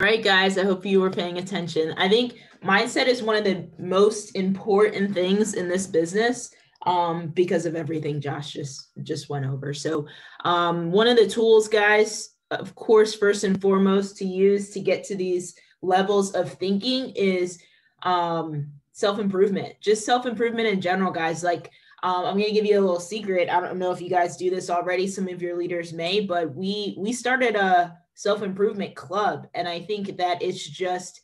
Right, guys, I hope you were paying attention. I think mindset is one of the most important things in this business, because of everything Josh just went over. So one of the tools, guys, of course, first and foremost to use to get to these levels of thinking is self-improvement, just self-improvement in general, guys. Like, I'm going to give you a little secret. I don't know if you guys do this already. Some of your leaders may, but we started a self-improvement club, and I think that it's just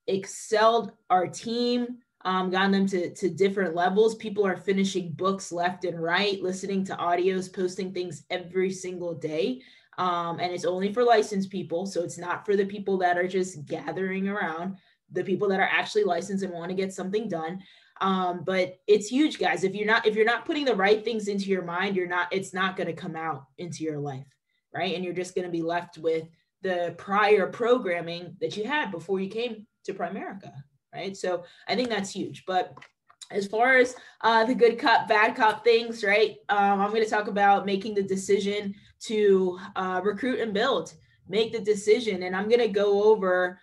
excelled our team, gotten them to different levels. People are finishing books left and right, listening to audios, posting things every single day. And it's only for licensed people, so it's not for the people that are just gathering around, the people that are actually licensed and want to get something done. But it's huge, guys. If you're not putting the right things into your mind, it's not going to come out into your life, right? And you're just going to be left with the prior programming that you had before you came to Primerica, right? So I think that's huge. But as far as the good cop, bad cop things, right? I'm going to talk about making the decision to recruit and build, make the decision. And I'm going to go over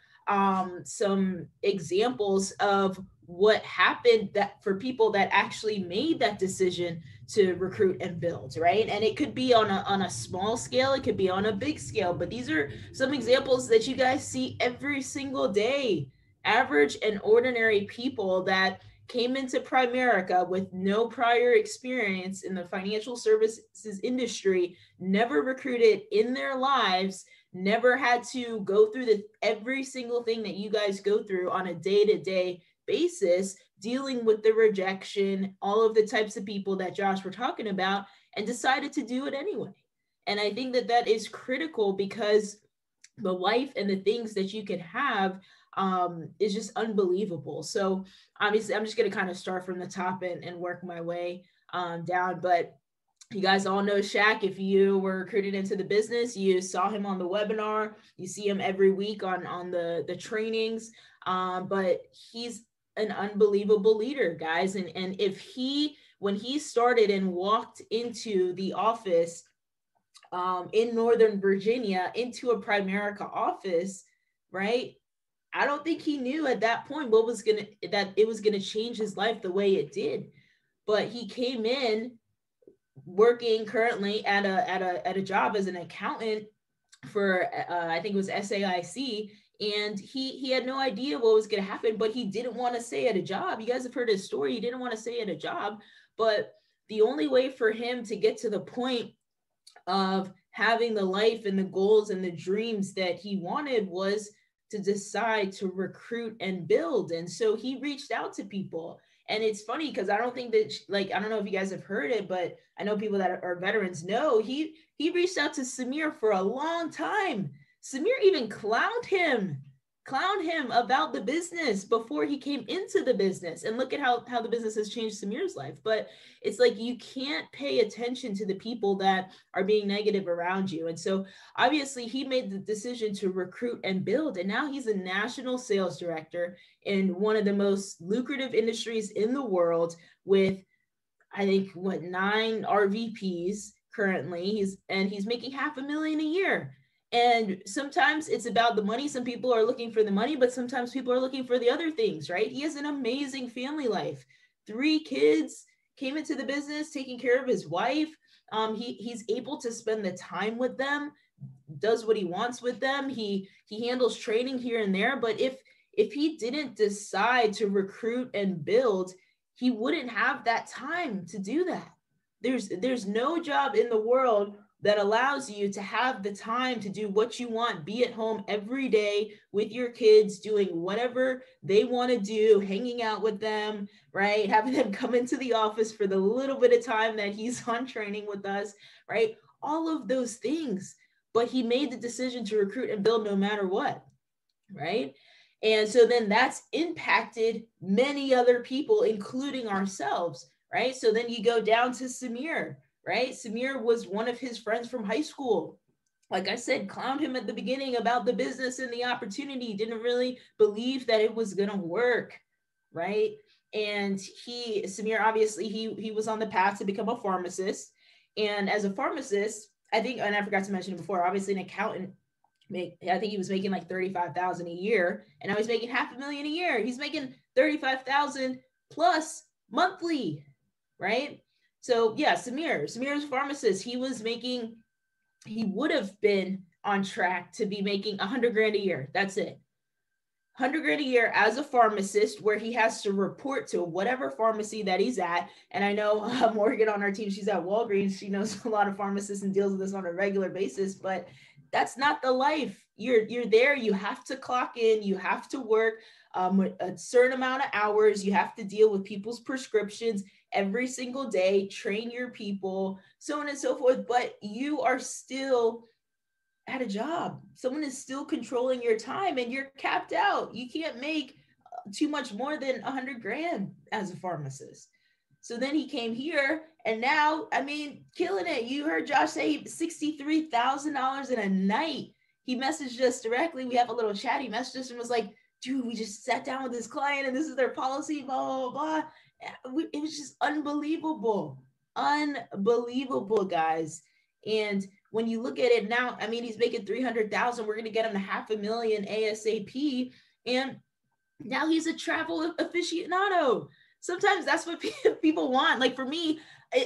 some examples of what happened that for people that actually made that decision to recruit and build, right? And it could be on a small scale, it could be on a big scale, but these are some examples that you guys see every single day. Average and ordinary people that came into Primerica with no prior experience in the financial services industry, never recruited in their lives, never had to go through every single thing that you guys go through on a day-to-day basis, dealing with the rejection, all of the types of people that Josh were talking about, and decided to do it anyway. And I think that that is critical because the life and the things that you can have is just unbelievable. So obviously, I'm just going to kind of start from the top and work my way down. But you guys all know Shaq. If you were recruited into the business, you saw him on the webinar. You see him every week on the trainings. But he's an unbelievable leader, guys. And when he started and walked into the office in Northern Virginia, into a Primerica office, right? I don't think he knew at that point that it was gonna change his life the way it did. But he came in working currently at a job as an accountant for I think it was SAIC, and he had no idea what was going to happen, but he didn't want to stay at a job. You guys have heard his story. He didn't want to stay at a job, but the only way for him to get to the point of having the life and the goals and the dreams that he wanted was to decide to recruit and build. And so he reached out to people. And it's funny because I don't think that, like, I don't know if you guys have heard it, but I know people that are veterans know he reached out to Samir for a long time. Samir even clowned him about the business before he came into the business. And look at how the business has changed Samir's life. But it's like you can't pay attention to the people that are being negative around you. And so obviously he made the decision to recruit and build. And now he's a national sales director in one of the most lucrative industries in the world with, I think, 9 RVPs currently. He's making $500,000 a year. And sometimes it's about the money. Some people are looking for the money, but sometimes people are looking for the other things, right? He has an amazing family life. 3 kids, came into the business, taking care of his wife. He's able to spend the time with them, does what he wants with them. He handles training here and there. But if he didn't decide to recruit and build, he wouldn't have that time to do that. There's no job in the world that allows you to have the time to do what you want, be at home every day with your kids, doing whatever they want to do, hanging out with them, right? Having them come into the office for the little bit of time that he's on training with us, right? All of those things. But he made the decision to recruit and build no matter what, right? And so then that's impacted many other people, including ourselves, right? So then you go down to Samir, right? Samir was one of his friends from high school. Like I said, clowned him at the beginning about the business and the opportunity, didn't really believe that it was going to work, right? And Samir, obviously, he was on the path to become a pharmacist. And as a pharmacist, I think, and I forgot to mention it before, obviously an accountant I think he was making like 35,000 a year, and now he's making $500,000 a year. He's making 35,000 plus monthly, right? So yeah, Samir's a pharmacist. He would have been on track to be making 100 grand a year. That's it. 100 grand a year as a pharmacist, where he has to report to whatever pharmacy that he's at. And I know Morgan on our team, she's at Walgreens. She knows a lot of pharmacists and deals with this on a regular basis, but that's not the life. You're there. You have to clock in. You have to work a certain amount of hours. You have to deal with people's prescriptions every single day, train your people, so on and so forth. But you are still at a job. Someone is still controlling your time, and you're capped out. You can't make too much more than 100 grand as a pharmacist. So then he came here, and now, I mean, killing it. You heard Josh say $63,000 in a night. He messaged us directly. We have a little chat. He messaged us and was like, dude, we just sat down with this client and this is their policy, blah, blah, blah. It was just unbelievable. Unbelievable, guys. And when you look at it now, I mean, he's making 300,000. We're going to get him to $500,000 ASAP. And now he's a travel aficionado. Sometimes that's what people want. Like for me,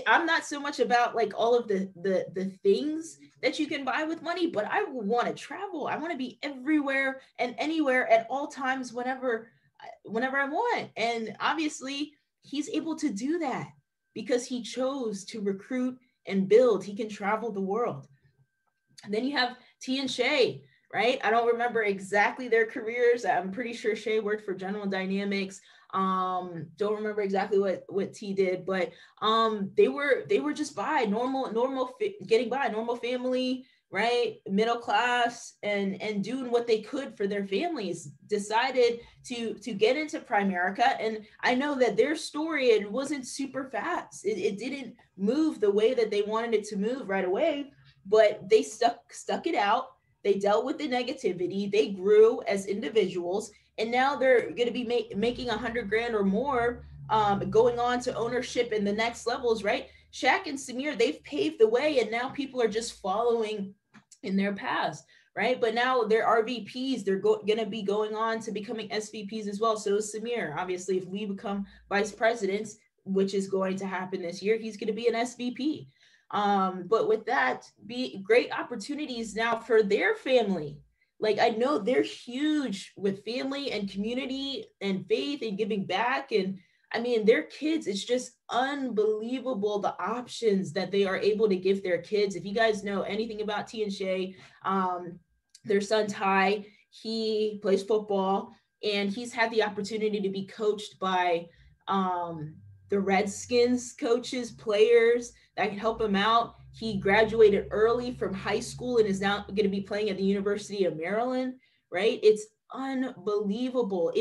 I'm not so much about like all of the things that you can buy with money, but I want to travel. I want to be everywhere and anywhere at all times, whenever I want. And obviously he's able to do that because he chose to recruit and build. He can travel the world. And then you have T and Shay, right? I don't remember exactly their careers. I'm pretty sure Shay worked for General Dynamics. Don't remember exactly what T did, but they were just getting by, normal family, right? Middle class, and doing what they could for their families. Decided to get into Primerica, and I know that their story, it wasn't super fast. It didn't move the way that they wanted it to move right away. But they stuck it out. They dealt with the negativity. They grew as individuals, and now they're going to be making 100 grand or more, going on to ownership in the next levels, right? Shaq and Samir, they've paved the way, and now people are just following in their paths, right? But now they're RVPs. They're going to be going on to becoming SVPs as well. So is Samir. Obviously, if we become vice presidents, which is going to happen this year, he's going to be an SVP. But with that, be great opportunities now for their family. Like I know they're huge with family and community and faith and giving back. And I mean, their kids, it's just unbelievable the options that they are able to give their kids. If you guys know anything about T and Shay, their son Ty, he plays football, and he's had the opportunity to be coached by the Redskins coaches, players that can help him out. He graduated early from high school and is now going to be playing at the University of Maryland, right? It's unbelievable.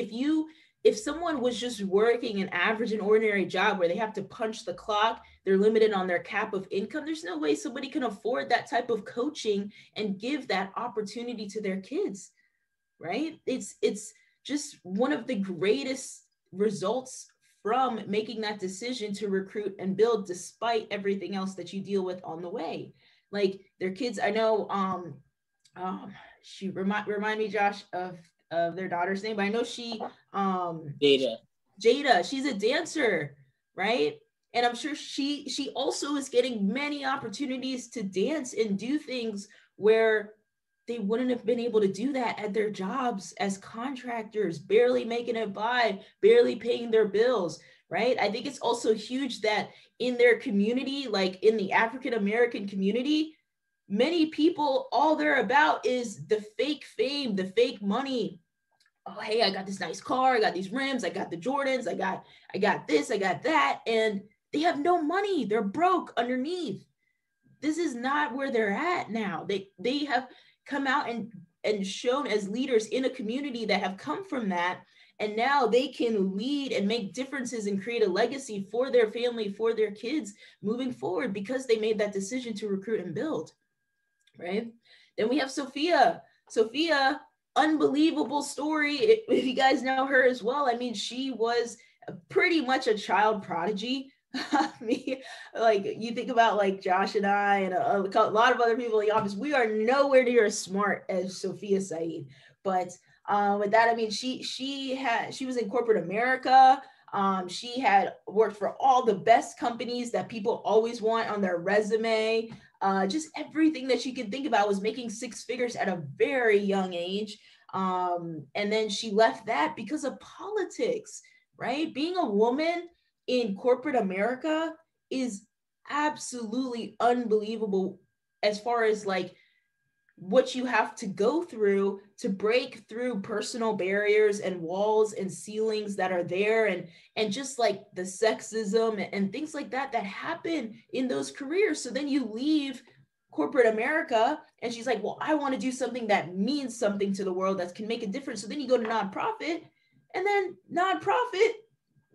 If someone was just working an average and ordinary job where they have to punch the clock, they're limited on their cap of income, there's no way somebody can afford that type of coaching and give that opportunity to their kids, right? It's just one of the greatest results from making that decision to recruit and build despite everything else that you deal with on the way. Like their kids, I know, she remind me, Josh, of their daughter's name, but I know she, Jada, she's a dancer, right? And I'm sure she also is getting many opportunities to dance and do things where they wouldn't have been able to do that at their jobs as contractors, barely making it by, barely paying their bills, right? I think it's also huge that in their community, like in the African-American community, many people, all they're about is the fake fame, the fake money. Oh, hey, I got this nice car, I got these rims, I got the Jordans, I got this, I got that, and they have no money. They're broke underneath. This is not where they're at now. They have come out and shown as leaders in a community that have come from that. And now they can lead and make differences and create a legacy for their family, for their kids moving forward because they made that decision to recruit and build, right? Then we have Sophia. Sophia, unbelievable story. If you guys know her as well, I mean, she was pretty much a child prodigy, Me, like you think about like Josh and I and a lot of other people in the office, we are nowhere near as smart as Sophia Saeed. But with that, I mean, she was in corporate America. She had worked for all the best companies that people always want on their resume. Just everything that she could think about, was making six figures at a very young age. And then she left that because of politics, right? Being a woman in corporate America is absolutely unbelievable, as far as like what you have to go through to break through personal barriers and walls and ceilings that are there, and just like the sexism and things like that that happen in those careers. So then you leave corporate America, and she's like, well, I want to do something that means something to the world, that can make a difference. So then you go to nonprofit, and then nonprofit,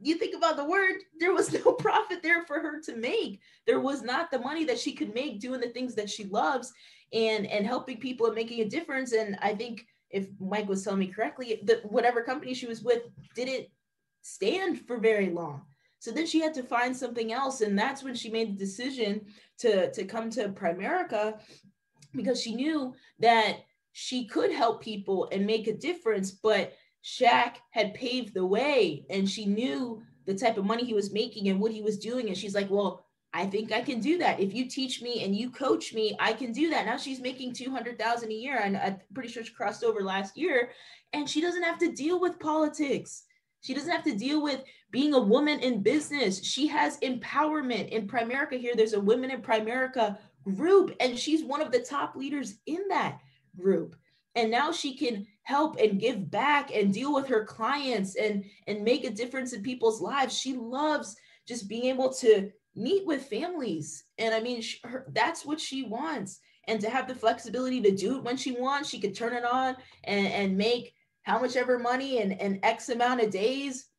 you think about the word, there was no profit there for her to make. There was not the money that she could make doing the things that she loves, and helping people and making a difference. And I think, if Mike was telling me correctly, that whatever company she was with didn't stand for very long. So then she had to find something else. And that's when she made the decision to come to Primerica, because she knew that she could help people and make a difference. But Shaq had paved the way, and she knew the type of money he was making and what he was doing. And she's like, well, I think I can do that. If you teach me and you coach me, I can do that. Now she's making 200,000 a year, and I'm pretty sure she crossed over last year, and she doesn't have to deal with politics. She doesn't have to deal with being a woman in business. She has empowerment. In Primerica here, there's a Women in Primerica group, and she's one of the top leaders in that group. And now she can help and give back and deal with her clients, and make a difference in people's lives. She loves just being able to meet with families. And I mean, that's what she wants. And to have the flexibility to do it when she wants, she could turn it on and make how much ever money in X amount of days.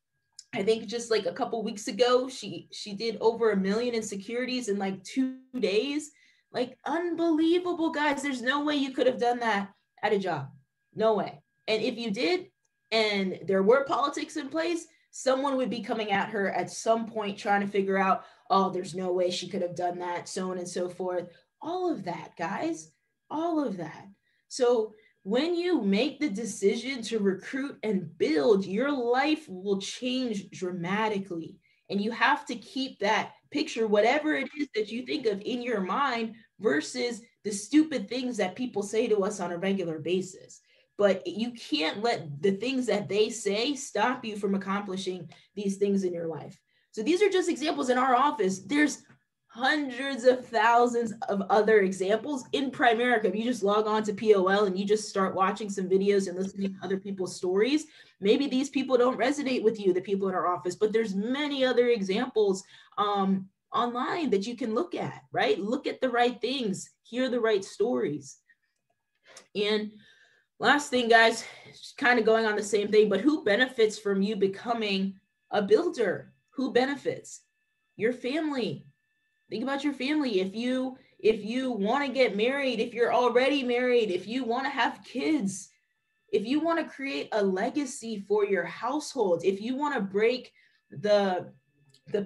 I think just like a couple weeks ago, she did over $1 million in securities in like 2 days. Like, unbelievable, guys. There's no way you could have done that at a job. No way. And if you did, and there were politics in place, someone would be coming at her at some point trying to figure out, oh, there's no way she could have done that, so on and so forth. All of that, guys, all of that. So when you make the decision to recruit and build, your life will change dramatically. And you have to keep that picture, whatever it is that you think of, in your mind, versus the stupid things that people say to us on a regular basis. But you can't let the things that they say stop you from accomplishing these things in your life. So these are just examples in our office. There's hundreds of thousands of other examples in Primerica. If you just log on to POL and you just start watching some videos and listening to other people's stories, maybe these people don't resonate with you, the people in our office, but there's many other examples online that you can look at, right? Look at the right things, hear the right stories. And last thing, guys, kind of going on the same thing, but who benefits from you becoming a builder? Who benefits? Your family. Think about your family. If you want to get married, if you're already married, if you want to have kids, if you want to create a legacy for your household, if you want to break the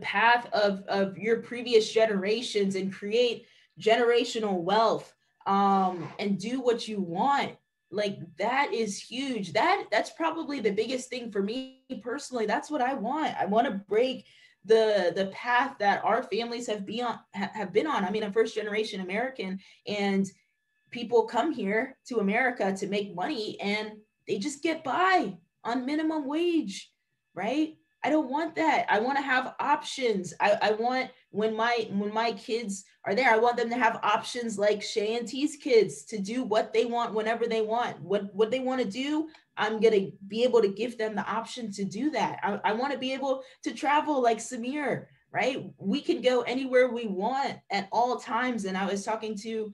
path of your previous generations and create generational wealth, and do what you want, like, that is huge. That's probably the biggest thing for me personally. That's what I want. I want to break the path that our families have been on. I mean, I'm first generation American, and people come here to America to make money, and they just get by on minimum wage, right? I don't want that. I want to have options. I want, when my kids are there, I want them to have options like Shay and T's kids, to do what they want whenever they want. What they want to do, I'm going to be able to give them the option to do that. I want to be able to travel like Samir, right? We can go anywhere we want at all times. And I was talking to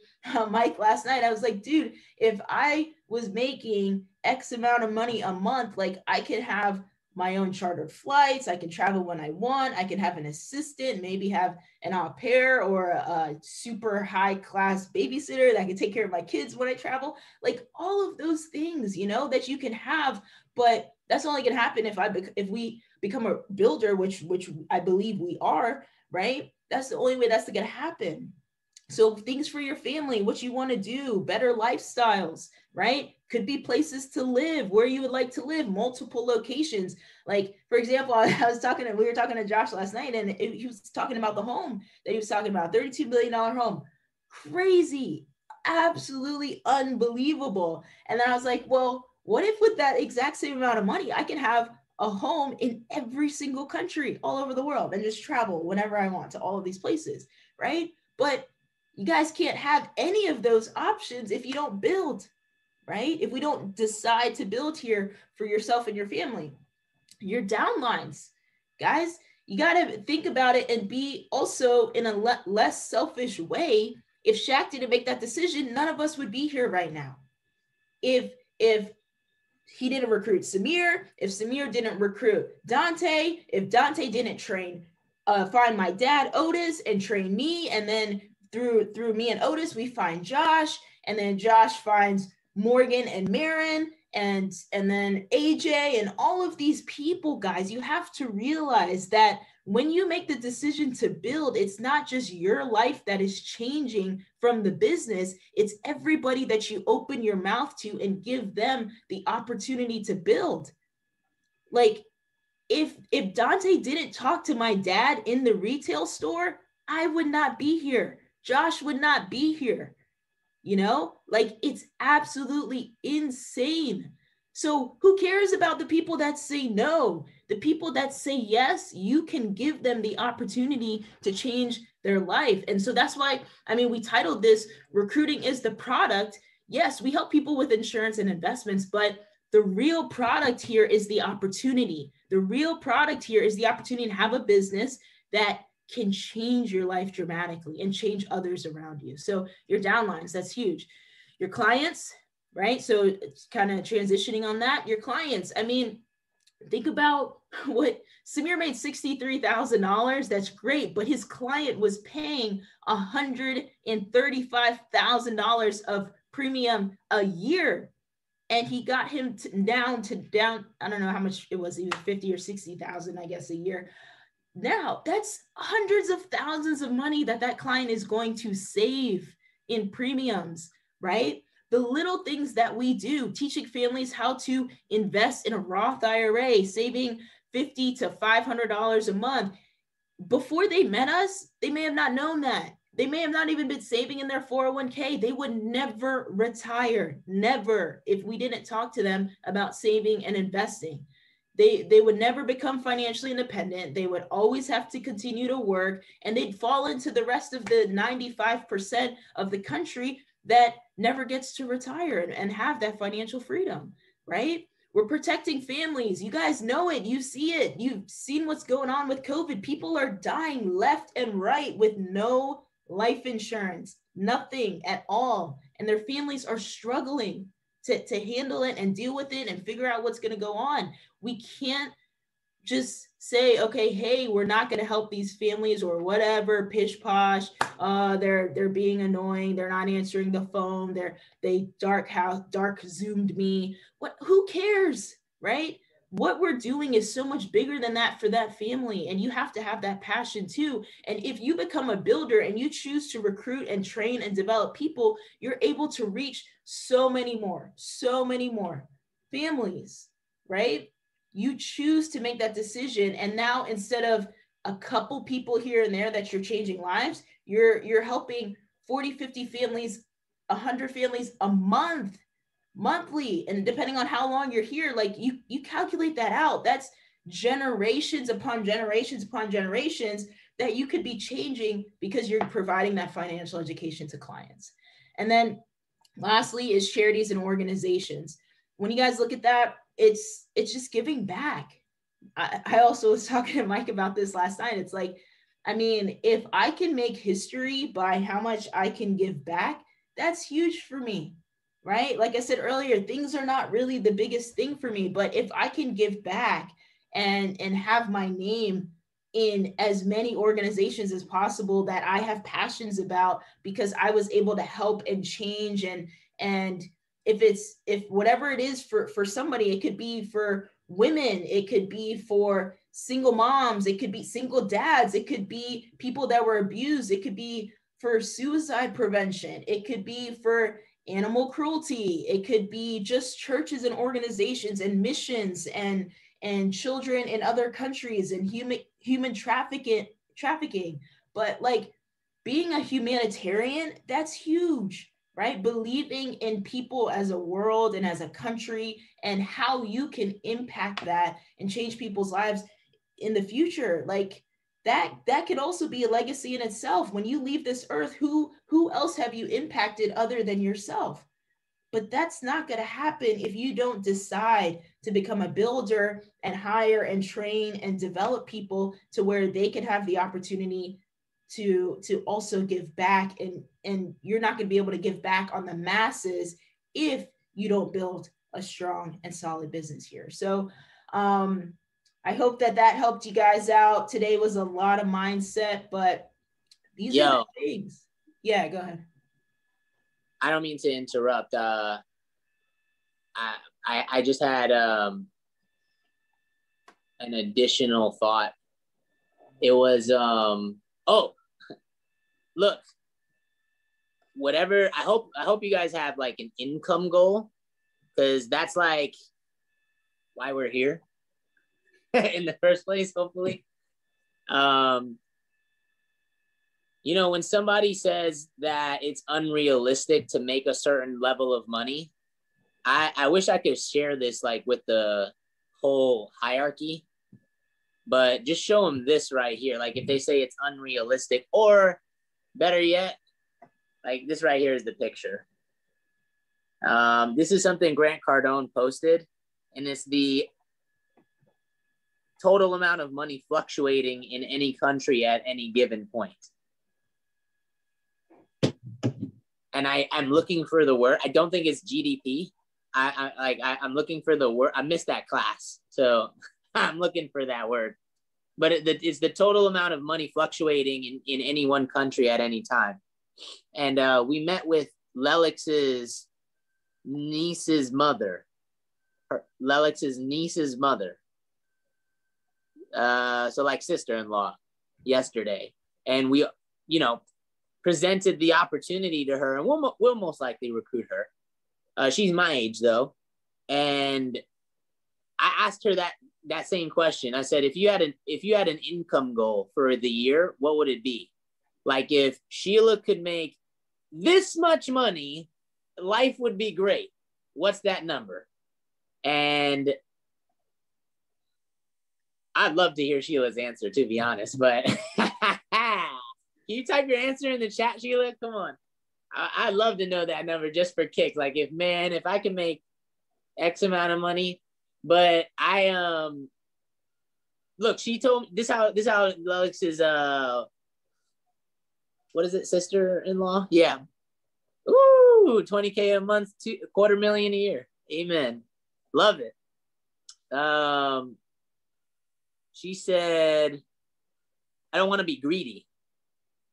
Mike last night. I was like, dude, if I was making X amount of money a month, like, I could have my own chartered flights. I can travel when I want. I can have an assistant, maybe have an au pair or a super high class babysitter that can take care of my kids when I travel. Like, all of those things, that you can have, but that's only going to happen if we become a builder, which I believe we are, right? That's the only way that's going to happen. So things for your family, what you want to do, better lifestyles, right? Could be places to live, where you would like to live, multiple locations. Like, for example, we were talking to Josh last night, and he was talking about the home that he was talking about, $32 billion home. Crazy, absolutely unbelievable. And then I was like, well, what if with that exact same amount of money, I can have a home in every single country all over the world and just travel whenever I want to all of these places, right? But you guys can't have any of those options if you don't build, right? If we don't decide to build here for yourself and your family, your downlines, guys, you got to think about it and be also in a less selfish way. If Shaq didn't make that decision, none of us would be here right now. If he didn't recruit Samir, if Samir didn't recruit Dante, if Dante didn't find my dad Otis and train me, and then through me and Otis, we find Josh, and then Josh finds Morgan and Marin, and then AJ, and all of these people, guys, you have to realize that when you make the decision to build, it's not just your life that is changing from the business, it's everybody that you open your mouth to and give them the opportunity to build. Like, if Dante didn't talk to my dad in the retail store, I would not be here. Josh would not be here. You know, like, it's absolutely insane. So who cares about the people that say no? The people that say yes, you can give them the opportunity to change their life. And so that's why, I mean, we titled this Recruiting is the Product. Yes, we help people with insurance and investments, but the real product here is the opportunity. The real product here is the opportunity to have a business that can change your life dramatically and change others around you. So your downlines, that's huge. Your clients, right? So it's kind of transitioning on that. Your clients, I mean, think about what Samir made $63,000. That's great, but his client was paying $135,000 of premium a year. And he got him down, I don't know how much it was, either 50 or 60,000, I guess, a year. Now that's hundreds of thousands of money that client is going to save in premiums, right? The little things that we do, teaching families how to invest in a Roth IRA, saving $50 to $500 a month. Before they met us, they may have not known that. They may have not even been saving in their 401k. They would never retire, never, if we didn't talk to them about saving and investing. They would never become financially independent. They would always have to continue to work, and they'd fall into the rest of the 95% of the country that never gets to retire and have that financial freedom, right? We're protecting families. You guys know it. You see it. You've seen what's going on with COVID. People are dying left and right with no life insurance, nothing at all. And their families are struggling to handle it and deal with it and figure out what's going to go on. We can't just say, okay, hey, we're not going to help these families or whatever, pish posh. They're being annoying. They're not answering the phone. They dark zoomed me. Who cares, right? What we're doing is so much bigger than that for that family. And you have to have that passion too. And if you become a builder and you choose to recruit and train and develop people, you're able to reach so many more families, right? You choose to make that decision. And now, instead of a couple people here and there that you're changing lives, you're helping 40, 50 families, 100 families a month, monthly. And depending on how long you're here, like you calculate that out. That's generations upon generations upon generations that you could be changing because you're providing that financial education to clients. And then lastly is charities and organizations. When you guys look at that, it's just giving back. I also was talking to Mike about this last night. It's like, I mean, if I can make history by how much I can give back, that's huge for me, right? Like I said earlier, things are not really the biggest thing for me, but if I can give back and have my name in as many organizations as possible that I have passions about because I was able to help and change, and if whatever it is for somebody, it could be for women, it could be for single moms, it could be single dads, it could be people that were abused, it could be for suicide prevention, it could be for animal cruelty, it could be just churches and organizations and missions and children in other countries and human trafficking. But like being a humanitarian, that's huge, right? Believing in people as a world and as a country and how you can impact that and change people's lives in the future. Like that could also be a legacy in itself. When you leave this earth, who else have you impacted other than yourself? But that's not going to happen if you don't decide to become a builder and hire and train and develop people to where they can have the opportunity to also give back. And you're not going to be able to give back on the masses if you don't build a strong and solid business here. So I hope that helped you guys out. Today was a lot of mindset, but these are the things. Yeah, go ahead. I don't mean to interrupt. I just had an additional thought. It was look, whatever. I hope you guys have like an income goal, because that's like why we're here in the first place, hopefully. When somebody says that it's unrealistic to make a certain level of money, I wish I could share this like with the whole hierarchy, but just show them this right here. Like if they say it's unrealistic, or better yet, like this right here is the picture. This is something Grant Cardone posted, and it's the total amount of money fluctuating in any country at any given point. And I'm looking for the word. I don't think it's GDP. I'm looking for the word. I missed that class, so I'm looking for that word. But it's the total amount of money fluctuating in any one country at any time. And we met with Lelix's niece's mother. Lelix's niece's mother. So like sister-in-law yesterday. And we, presented the opportunity to her, and we'll most likely recruit her. She's my age though. And I asked her that same question. I said, if you had an income goal for the year, what would it be? Like if Sheila could make this much money, life would be great. What's that number? And I'd love to hear Sheila's answer, to be honest, but can you type your answer in the chat, Sheila? Come on. I'd love to know that number just for kicks. Like if I can make X amount of money, but look, she told me this how Lelix's what is it, sister-in-law? Yeah. Ooh, 20K a month, $250,000 a year. Amen. Love it. She said, I don't want to be greedy.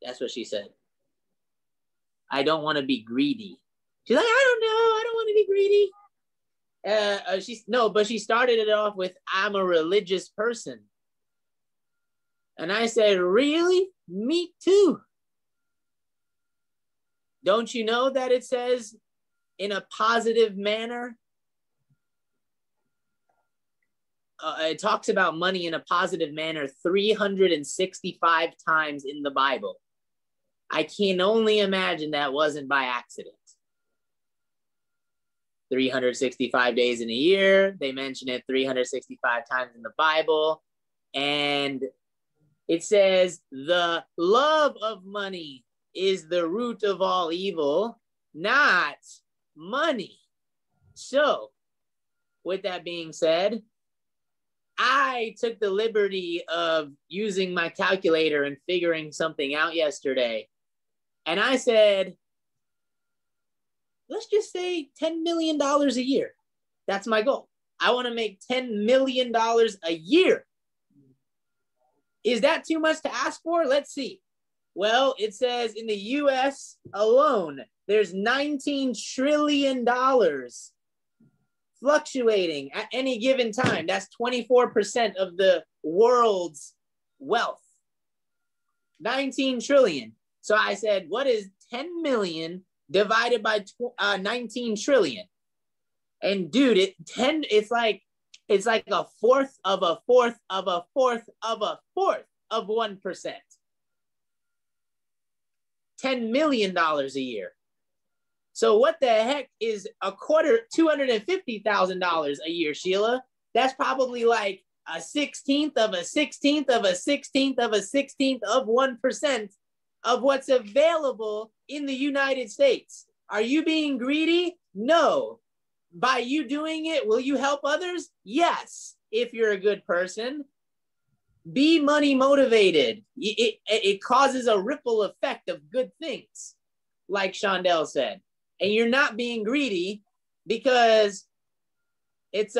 That's what she said. I don't want to be greedy. She's like, I don't know. I don't want to be greedy. But she started it off with, I'm a religious person. And I said, really? Me too. Don't you know that it says in a positive manner? It talks about money in a positive manner 365 times in the Bible. I can only imagine that wasn't by accident. 365 days in a year. They mention it 365 times in the Bible. And it says the love of money is the root of all evil, not money. So, with that being said, I took the liberty of using my calculator and figuring something out yesterday. And I said, let's just say $10 million a year. That's my goal. I want to make $10 million a year. Is that too much to ask for? Let's see. Well, it says in the US alone, there's $19 trillion fluctuating at any given time. That's 24% of the world's wealth. 19 trillion. So I said, what is 10 million divided by 19 trillion? And dude, it's like a fourth of a fourth of a fourth of a fourth of 1%. $10 million a year. So what the heck is $250,000 a year, Sheila? That's probably like a 16th of a 16th of a 16th of a 16th of 1% of what's available in the United States. Are you being greedy? No. By you doing it, will you help others? Yes, if you're a good person. Be money motivated. It causes a ripple effect of good things, like Shondell said. And you're not being greedy because it's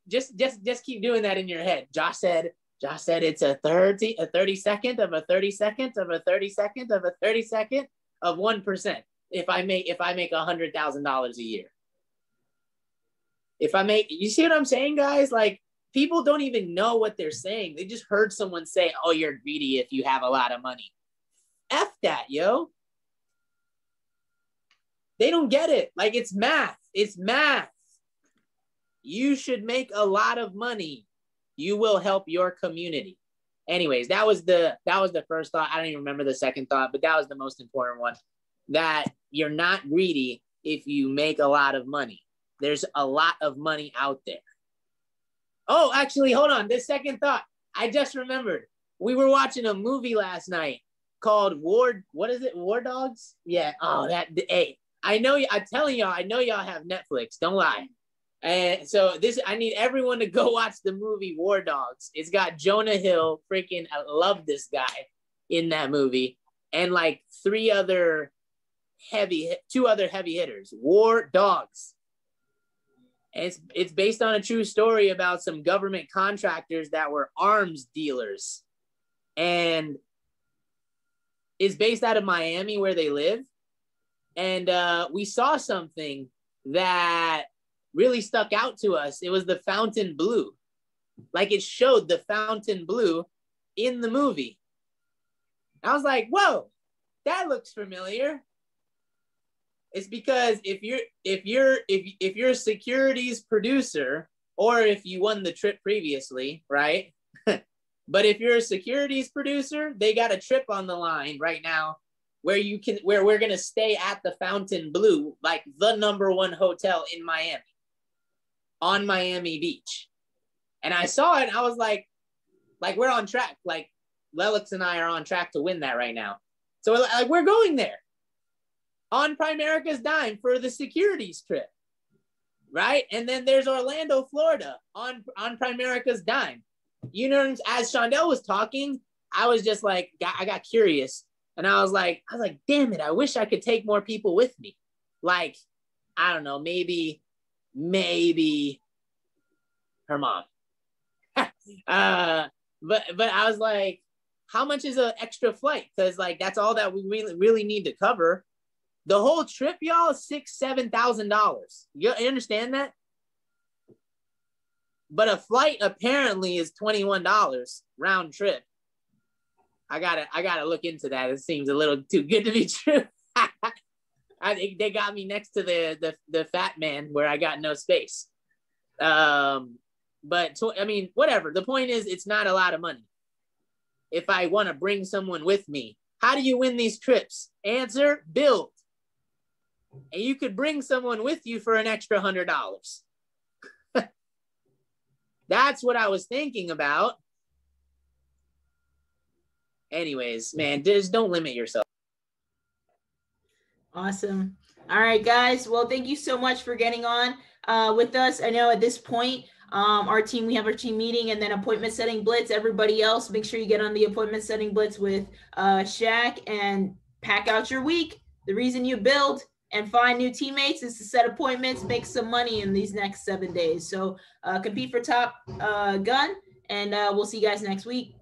just keep doing that in your head. Josh said it's a 30 second of a 30 second of a 30 second of a 30 second of 1%. If I make $100,000 a year. You see what I'm saying, guys? Like, people don't even know what they're saying. They just heard someone say, oh, you're greedy if you have a lot of money. F that, yo. They don't get it. Like, it's math. It's math. You should make a lot of money. You will help your community. Anyways, that was the first thought. I don't even remember the second thought, but that was the most important one. That you're not greedy if you make a lot of money. There's a lot of money out there. Oh, actually, hold on. This second thought, I just remembered. We were watching a movie last night called War Dogs? Yeah. Oh, hey, I'm telling y'all, I know y'all have Netflix. Don't lie. And so I need everyone to go watch the movie War Dogs. It's got Jonah Hill. Freaking, I love this guy in that movie. And like two other heavy hitters. War Dogs. It's based on a true story about some government contractors that were arms dealers, and it's based out of Miami where they live. And we saw something that really stuck out to us. It was the fountain blue. Like, it showed the fountain blue in the movie. I was like, whoa, that looks familiar. It's because if you're a securities producer, or if you won the trip previously, right? But if you're a securities producer, they got a trip on the line right now where we're gonna stay at the Fountain Blue, like the #1 hotel in Miami, on Miami Beach. And I saw it and I was like we're on track. Like, Lelix and I are on track to win that right now. So we're going there. On Primerica's dime for the securities trip, right? And then there's Orlando, Florida on Primerica's dime. You know, as Shondell was talking, I was just like, I got curious. And I was like, damn it, I wish I could take more people with me. Like, I don't know, maybe her mom. But I was like, how much is an extra flight? Because like, that's all that we really need to cover. The whole trip, y'all, is $6,000-$7,000. You understand that? But a flight apparently is $21 round trip. I gotta look into that. It seems a little too good to be true. I think they got me next to the fat man where I got no space. But I mean, whatever. The point is, it's not a lot of money. If I want to bring someone with me, how do you win these trips? Answer: build. And you could bring someone with you for an extra $100. That's what I was thinking about. Anyways, man, just don't limit yourself. Awesome. All right, guys. Well, thank you so much for getting on with us. I know at this point, we have our team meeting and then appointment setting blitz. Everybody else, make sure you get on the appointment setting blitz with Shaq and pack out your week. The reason you build and find new teammates is to set appointments, make some money in these next 7 days. So compete for top gun, and we'll see you guys next week.